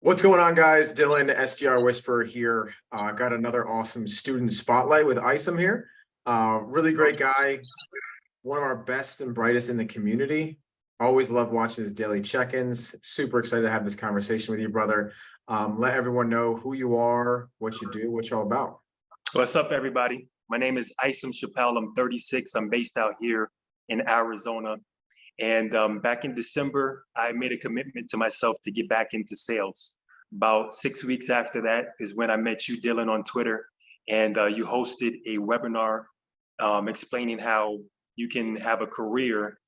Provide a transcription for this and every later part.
What's going on, guys? Dylan, SDR Whisperer here. Got another awesome student spotlight with Isom here. Really great guy, one of our best and brightest in the community. Always love watching his daily check-ins. Super excited to have this conversation with you, brother. Let everyone know who you are, what you do, what you're all about. What's up, everybody? My name is Isom Chappelle. I'm 36. I'm based out here in Arizona. And back in December, I made a commitment to myself to get back into sales. About 6 weeks after that is when I met you, Dylan, on Twitter. And you hosted a webinar explaining how you can have a career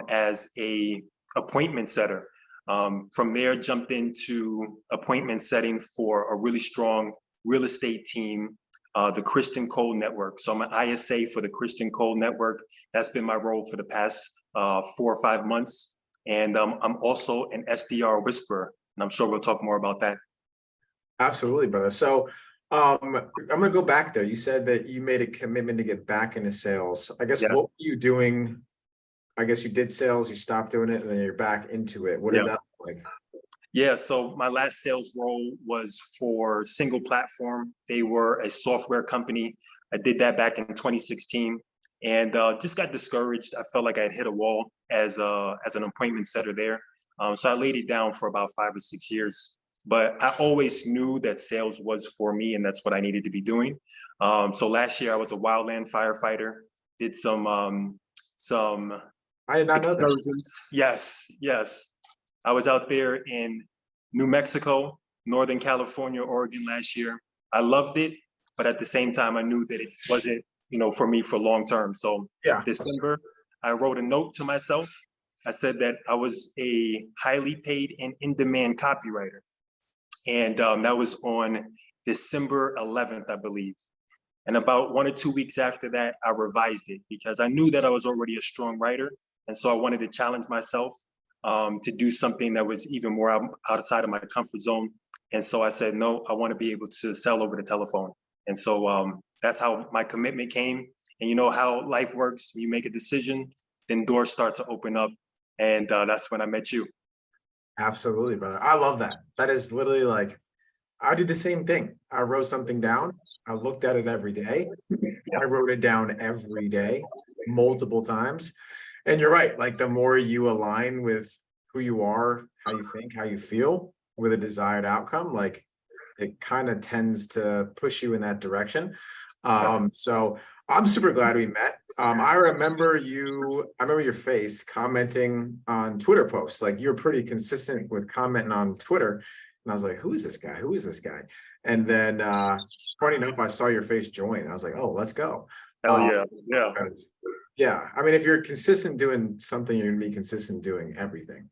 as a appointment setter. From there, jumped into appointment setting for a really strong real estate team, the Christian Cole Network. So I'm an ISA for the Christian Cole Network. That's been my role for the past 4 or 5 months. And I'm also an SDR Whisperer, and I'm sure we'll talk more about that. Absolutely, brother. So I'm going to go back there. You said that you made a commitment to get back into sales. I guess, What were you doing? I guess you did sales, you stopped doing it, and then you're back into it. What does that look like? Yeah, so my last sales role was for Single Platform. They were a software company. I did that back in 2016 and just got discouraged. I felt like I had hit a wall as an appointment setter there. So I laid it down for about 5 or 6 years. But I always knew that sales was for me, and that's what I needed to be doing. So last year I was a wildland firefighter, did some I did not know that. Yes. I was out there in New Mexico, Northern California, Oregon last year. I loved it, but at the same time, I knew that it wasn't, for me for long term. So December, I wrote a note to myself. I said that I was a highly paid and in-demand copywriter. And that was on December 11th, I believe. And about 1 or 2 weeks after that, I revised it because I knew that I was already a strong writer. And so I wanted to challenge myself to do something that was even more outside of my comfort zone. And so I said, no, I want to be able to sell over the telephone. And so that's how my commitment came. And you know how life works. You make a decision, then doors start to open up. And that's when I met you. Absolutely, brother. I love that. That is literally like, I did the same thing. I wrote something down. I looked at it every day. I wrote it down every day, multiple times. And you're right. Like the more you align with who you are, how you think, how you feel with a desired outcome, like it kind of tends to push you in that direction. So I'm super glad we met. I remember your face commenting on Twitter posts. Like you're pretty consistent with commenting on Twitter. And I was like, who is this guy? Who is this guy? And then funny enough, I saw your face join. I was like, oh, let's go. Hell yeah. Yeah. I mean, if you're consistent doing something, you're gonna be consistent doing everything.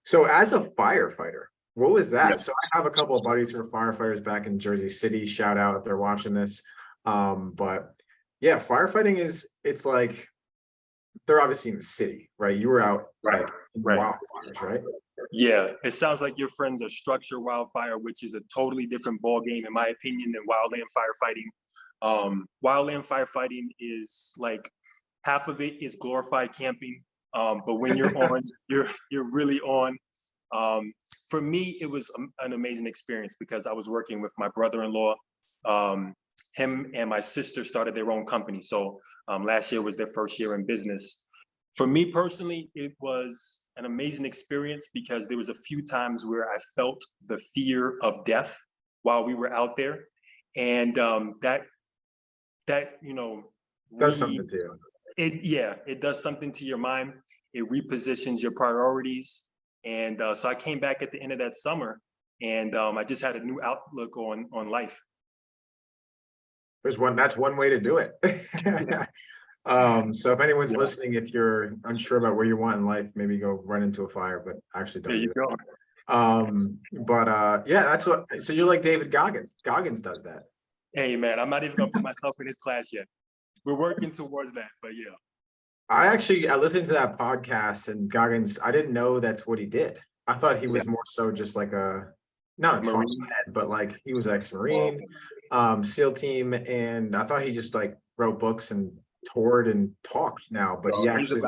So as a firefighter, what was that? So I have a couple of buddies who are firefighters back in Jersey City. Shout out if they're watching this. But yeah, firefighting it's like they're obviously in the city, right? You were out like in wildfires, right? Yeah, it sounds like your friends are structured wildfire, which is a totally different ball game, in my opinion, than wildland firefighting. Wildland firefighting is like half of it is glorified camping, but when you're on, you're really on. For me, it was an amazing experience because I was working with my brother-in-law. Him and my sister started their own company. So last year was their first year in business. For me personally, it was an amazing experience because there was a few times where I felt the fear of death while we were out there. And that Does something to you. It does something to your mind. It repositions your priorities. And so I came back at the end of that summer and I just had a new outlook on life. That's one way to do it. So if anyone's listening, if you're unsure about where you want in life, maybe go run into a fire, but actually don't do that. That's what, so you're like David Goggins. Goggins does that. Hey man, I'm not even gonna put myself in his class yet. We're working towards that, but yeah. I listened to that podcast and Goggins, I didn't know that's what he did. I thought he was more so just like not a talking head, but like he was ex-Marine, SEAL team. And I thought he just like wrote books and toured and talked now, but he actually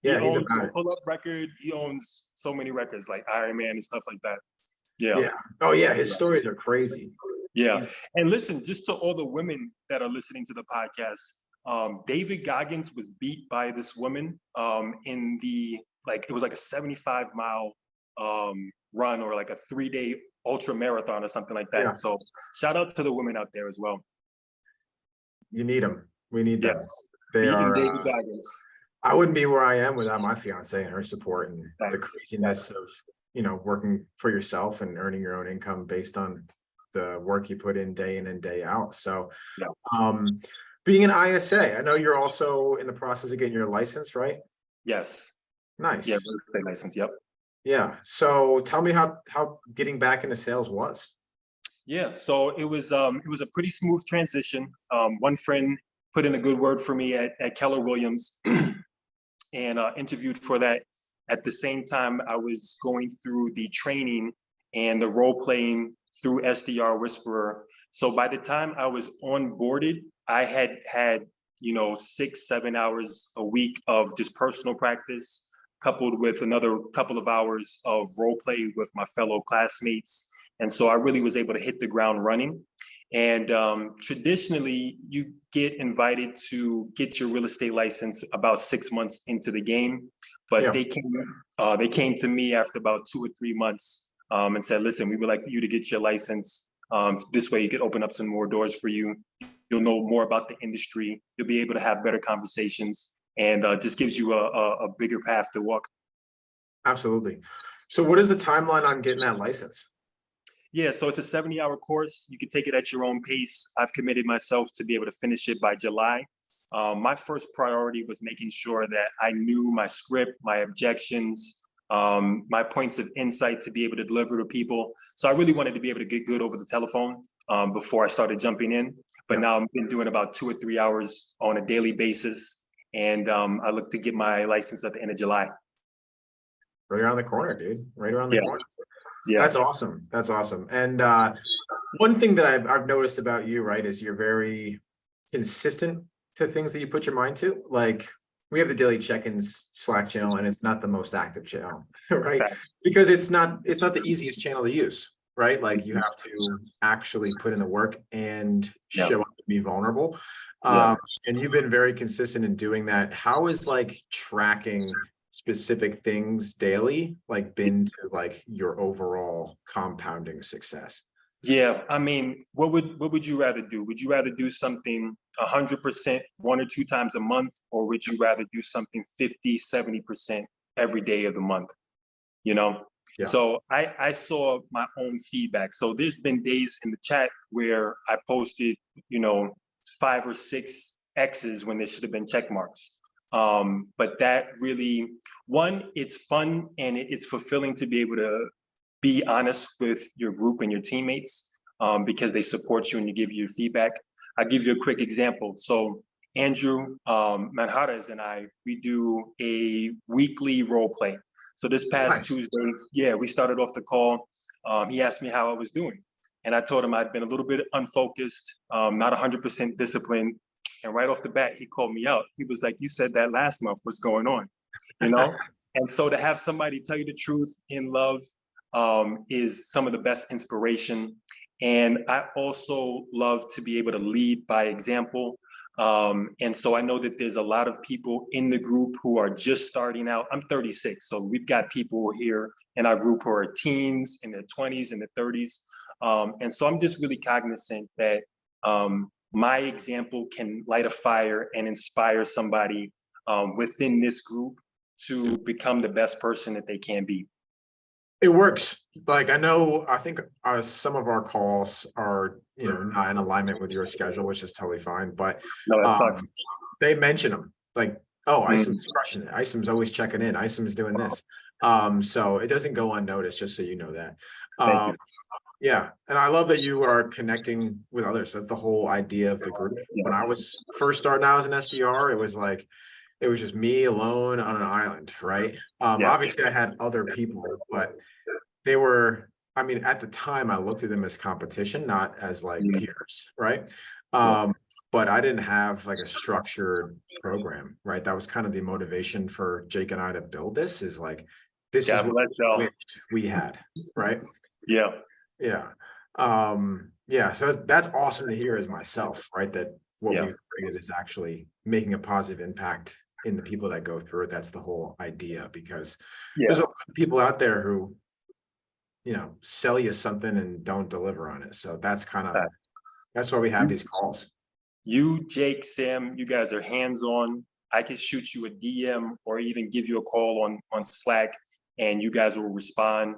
Yeah, he's owns about a it. pull-up record. He owns so many records like Iron Man and stuff like that. Yeah. Yeah. Oh yeah, his stories are crazy. Yeah. He's- And listen, just to all the women that are listening to the podcast, David Goggins was beat by this woman in the, like, it was like a 75-mile run or like a 3-day ultra marathon or something like that. Yeah. So shout out to the women out there as well. You need them. We need them. Yes. They Beating are. David Goggins. I wouldn't be where I am without my fiance and her support and the Thanks. craziness of, you know, working for yourself and earning your own income based on the work you put in and day out. So, Yeah. being an ISA, I know you're also in the process of getting your license, right? Yes. Nice. Yeah, real estate license. Yep. Yeah. So tell me how getting back into sales was. Yeah, so it was a pretty smooth transition. One friend put in a good word for me at Keller Williams and interviewed for that. At the same time, I was going through the training and the role playing through SDR Whisperer. So by the time I was onboarded, I had 6-7 hours a week of just personal practice, coupled with another couple of hours of role play with my fellow classmates. And so I really was able to hit the ground running. And traditionally, you get invited to get your real estate license about 6 months into the game. But Yeah. they came to me after about 2 or 3 months and said, listen, we would like you to get your license. This way you could open up some more doors for you. You'll know more about the industry. You'll be able to have better conversations and just gives you a bigger path to walk. Absolutely. So what is the timeline on getting that license? Yeah, so it's a 70-hour course. You can take it at your own pace. I've committed myself to be able to finish it by July. My first priority was making sure that I knew my script, my objections, my points of insight to be able to deliver to people. So I really wanted to be able to get good over the telephone before I started jumping in. But now I've been doing about 2 or 3 hours on a daily basis. And I look to get my license at the end of July. Right around the corner, dude. Right around the corner. Yeah. That's awesome. That's awesome. And one thing that I've noticed about you, right, is you're very consistent to things that you put your mind to. Like we have the daily check-ins Slack channel, and it's not the most active channel, right? Because it's not the easiest channel to use, right? Like you have to actually put in the work and show up to be vulnerable. And you've been very consistent in doing that. How is like tracking specific things daily like been to like your overall compounding success? Yeah, I mean, what would you rather do? Would you rather do something 100% 1 or 2 times a month, or would you rather do something 50-70% every day of the month? So I saw my own feedback. So there's been days in the chat where I posted 5 or 6 X's when there should have been check marks. But that really, one, it's fun and it's fulfilling to be able to be honest with your group and your teammates because they support you and you give you feedback. I'll give you a quick example. So Andrew Manjarres and I, we do a weekly role play. So this past Tuesday, we started off the call. He asked me how I was doing. And I told him I'd been a little bit unfocused, not 100% disciplined. And right off the bat, he called me out. He was like, you said that last month, what's going on? And so to have somebody tell you the truth in love is some of the best inspiration. And I also love to be able to lead by example. And so I know that there's a lot of people in the group who are just starting out. I'm 36, so we've got people here in our group who are teens, in their 20s, and their 30s. And so I'm just really cognizant that my example can light a fire and inspire somebody within this group to become the best person that they can be. It works. Like I think some of our calls are not in alignment with your schedule, which is totally fine. But they mention them like, oh, Isom's crushing it. Isom's always checking in. Isom's doing this. So it doesn't go unnoticed, just so you know that. Thank you. Yeah, and I love that you are connecting with others. That's the whole idea of the group. When I was first starting out as an SDR, it was just me alone on an island, right? Obviously I had other people, but they were, at the time I looked at them as competition, not as like peers, right? but I didn't have like a structured program, right? That was kind of the motivation for Jake and I to build this, is like, this is God what bless y'all. we had, right? Yeah. Yeah. Yeah. So that's awesome to hear as myself, right? That what Yeah. we've created is actually making a positive impact in the people that go through it. That's the whole idea, because there's a Yeah. lot of people out there who, sell you something and don't deliver on it. So that's why we have these calls. You, Jake, Sam, you guys are hands-on. I can shoot you a DM or even give you a call on Slack, and you guys will respond.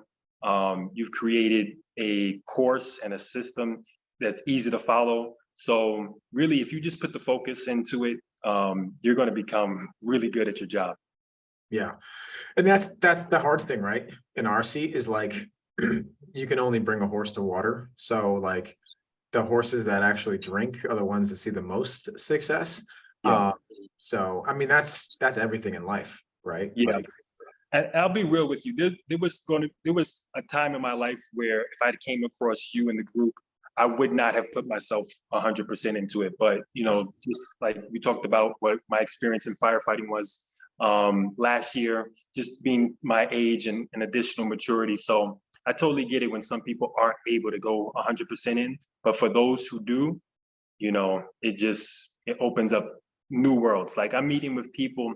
You've created a course and a system that's easy to follow. So really, if you just put the focus into it, you're going to become really good at your job. Yeah. And that's the hard thing, right? In our seat is like, you can only bring a horse to water. So like, the horses that actually drink are the ones that see the most success. Yeah. So I mean, that's everything in life, right? Yeah. Like, And I'll be real with you. There was a time in my life where if I came across you in the group, I would not have put myself 100% into it. But just like we talked about, what my experience in firefighting was last year, just being my age and additional maturity. So I totally get it when some people aren't able to go 100% in. But for those who do, it opens up new worlds. Like I'm meeting with people.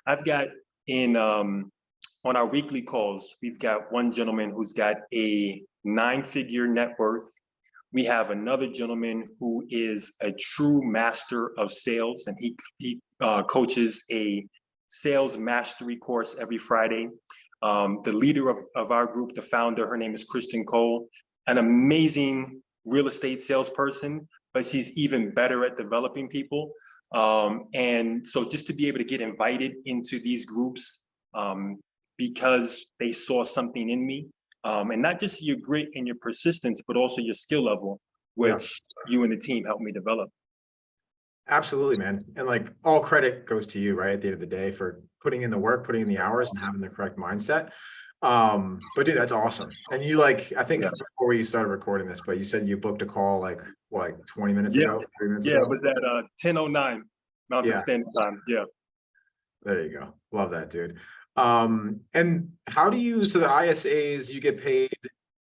I've got in on our weekly calls, we've got one gentleman who's got a 9-figure net worth. We have another gentleman who is a true master of sales, and he coaches a sales mastery course every Friday. The leader of our group, the founder, her name is Kristen Cole, an amazing real estate salesperson, but she's even better at developing people. And so just to be able to get invited into these groups, because they saw something in me, and not just your grit and your persistence, but also your skill level, which you and the team helped me develop. absolutely, man. And like, all credit goes to you, right? At the end of the day, for putting in the work, putting in the hours, and having the correct mindset. But dude, that's awesome. And you like, I think before we started recording this, but you said you booked a call like what, like 20 minutes ago, 3 minutes ago? It was at 10:09 Mountain Standard Time. Yeah. There you go. Love that, dude. And how do you, so the ISAs, you get paid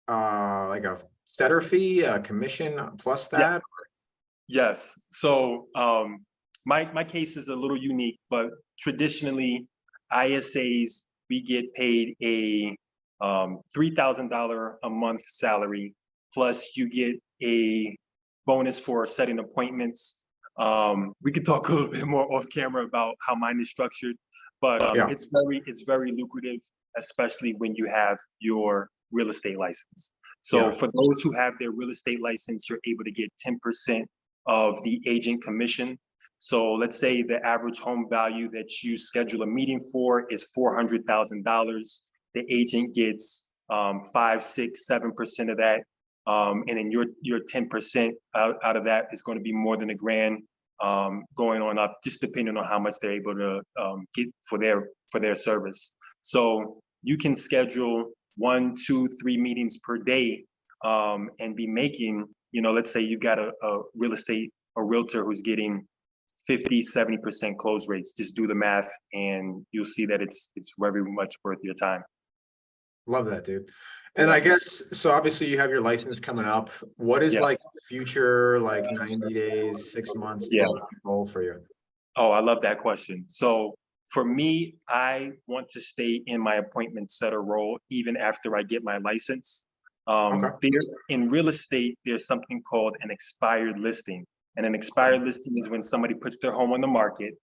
like a setter fee, a commission plus that? Yes. So my case is a little unique, but traditionally ISAs, we get paid a $3,000 a month salary, plus you get a bonus for setting appointments. We could talk a little bit more off camera about how mine is structured, but it's very lucrative, especially when you have your real estate license. So for those who have their real estate license, you're able to get 10% of the agent commission. So let's say the average home value that you schedule a meeting for is $400,000. The agent gets 5, 6, 7% of that. And then your 10% out of that is going to be more than $1,000, going on up, just depending on how much they're able to get for their service. So you can schedule 1, 2, 3 meetings per day, and be making, let's say you got a realtor who's getting 50, 70% close rates. Just do the math and you'll see that it's very much worth your time. Love that, dude. And I guess, so obviously you have your license coming up. What is like future, like 90 days, 6 months, 12 goal for you? Oh, I love that question. So for me, I want to stay in my appointment setter role even after I get my license. In real estate, there's something called an expired listing. And an expired listing is when somebody puts their home on the market,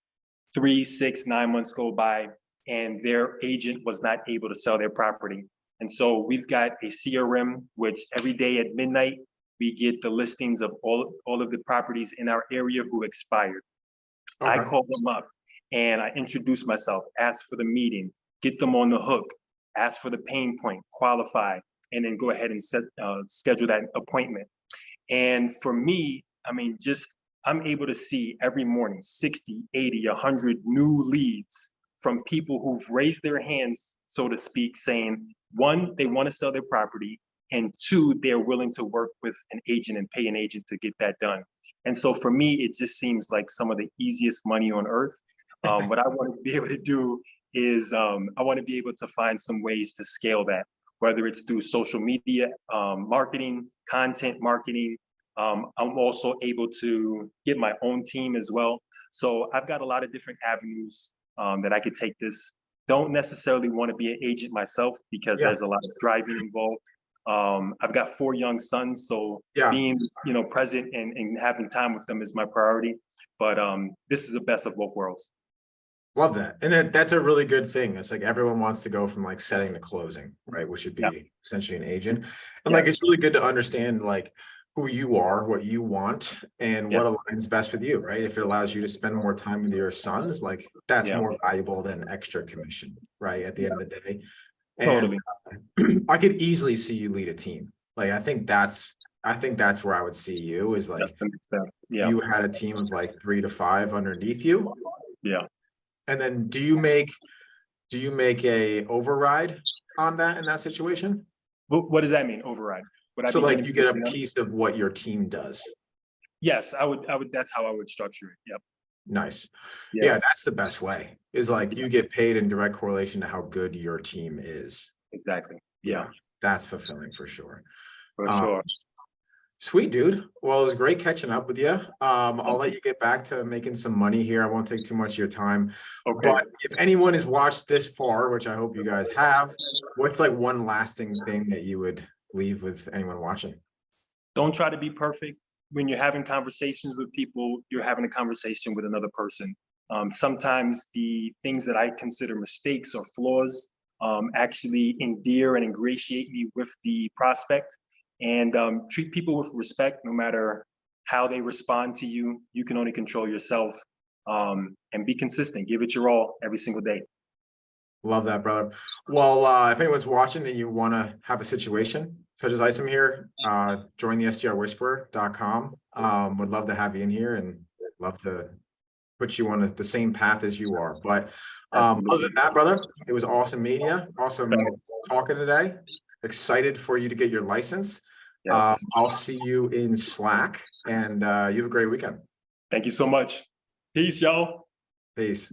3, 6, 9 months go by, and their agent was not able to sell their property. And so we've got a CRM, which every day at midnight, we get the listings of all of the properties in our area who expired. I call them up and I introduce myself, ask for the meeting, get them on the hook, ask for the pain point, qualify, and then go ahead and schedule that appointment. And for me, I mean, I'm able to see every morning 60, 80, 100 new leads from people who've raised their hands, so to speak, saying, 1, they want to sell their property, and 2, they're willing to work with an agent and pay an agent to get that done. And so for me, it just seems like some of the easiest money on earth. What I want to be able to do is I want to be able to find some ways to scale that, whether it's through social media, marketing, content marketing. I'm also able to get my own team as well. So I've got a lot of different avenues that I could take this. Don't necessarily want to be an agent myself because Yeah. there's a lot of driving involved. I've got 4 young sons, so Yeah. being, present and having time with them is my priority. But this is the best of both worlds. Love that. And that's a really good thing. It's like everyone wants to go from like setting to closing, right? Which would be essentially an agent. And like, it's really good to understand like who you are, what you want, and what aligns best with you, right? If it allows you to spend more time with your sons, like that's more valuable than extra commission, right? At the end of the day. And Totally. I could easily see you lead a team. Like, I think that's where I would see you is like, you had a team of like 3 to 5 underneath you. Yeah. And then do you make a override on that in that situation? What does that mean, override? So like you get a piece of what your team does. Yes, I would, that's how I would structure it. Yep. Nice. Yeah, that's the best way, is like you get paid in direct correlation to how good your team is. Exactly. Yeah, that's fulfilling for sure. For sure. Sweet, dude. Well, it was great catching up with you. I'll let you get back to making some money here. I won't take too much of your time. Okay. But if anyone has watched this far, which I hope you guys have, what's like one lasting thing that you would leave with anyone watching? Don't try to be perfect. When you're having conversations with people, you're having a conversation with another person. Sometimes the things that I consider mistakes or flaws actually endear and ingratiate me with the prospect. And treat people with respect, no matter how they respond to you. You can only control yourself, and be consistent. Give it your all every single day. Love that, brother. Well, if anyone's watching and you want to have a situation such as Isom here, join the SDRwhisperer.com. Would love to have you in here and love to put you on the same path as you are. But other than that, brother, it was awesome meeting you. Awesome talking today. Excited for you to get your license. Yes. I'll see you in Slack, and you have a great weekend. Thank you so much. Peace, y'all. Peace.